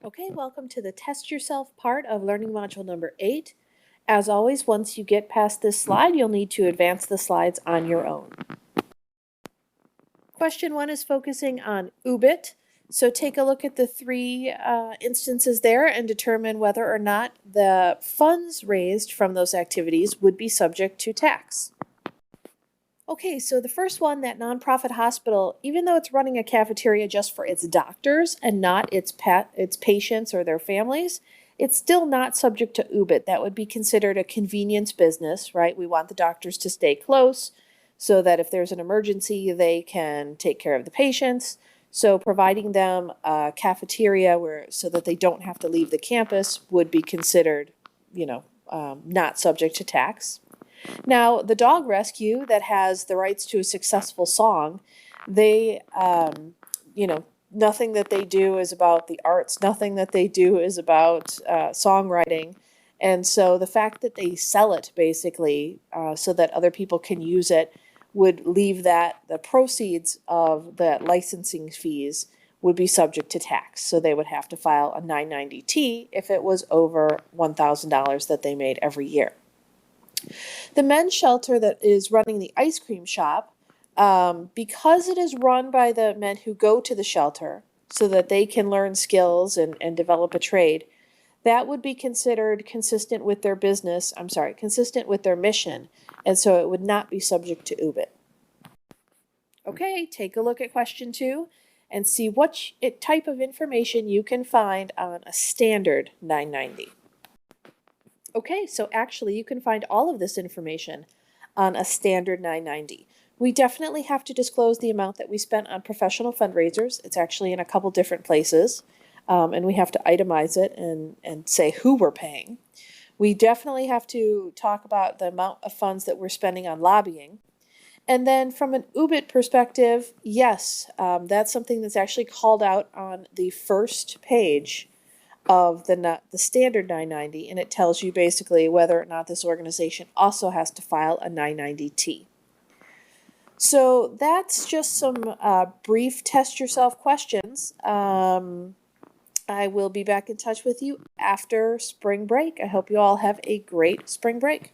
Okay, welcome to the Test Yourself part of learning module number 8. As always, once you get past this slide, you'll need to advance the slides on your own. Question 1 is focusing on UBIT. So take a look at the three instances there and determine whether or not the funds raised from those activities would be subject to tax. Okay, so the first one, that nonprofit hospital, even though it's running a cafeteria just for its doctors and not its patients or their families, it's still not subject to UBIT. That would be considered a convenience business, right? We want the doctors to stay close so that if there's an emergency, they can take care of the patients. So providing them a cafeteria so that they don't have to leave the campus would be considered, not subject to tax. Now, the dog rescue that has the rights to a successful song, they, nothing that they do is about the arts, nothing that they do is about songwriting. And so the fact that they sell it basically so that other people can use it would leave that the proceeds of the licensing fees would be subject to tax. So they would have to file a 990T if it was over $1,000 that they made every year. The men's shelter that is running the ice cream shop, because it is run by the men who go to the shelter so that they can learn skills and develop a trade, that would be considered consistent with their consistent with their mission, and so it would not be subject to UBIT. Okay, take a look at question 2 and see what type of information you can find on a standard 990. Okay, so actually you can find all of this information on a standard 990. We definitely have to disclose the amount that we spent on professional fundraisers. It's actually in a couple different places, and we have to itemize it and say who we're paying. We definitely have to talk about the amount of funds that we're spending on lobbying. And then from an UBIT perspective, yes, that's something that's actually called out on the first page of the standard 990, and it tells you basically whether or not this organization also has to file a 990T. So that's just some brief test yourself questions. I will be back in touch with you after spring break. I hope you all have a great spring break.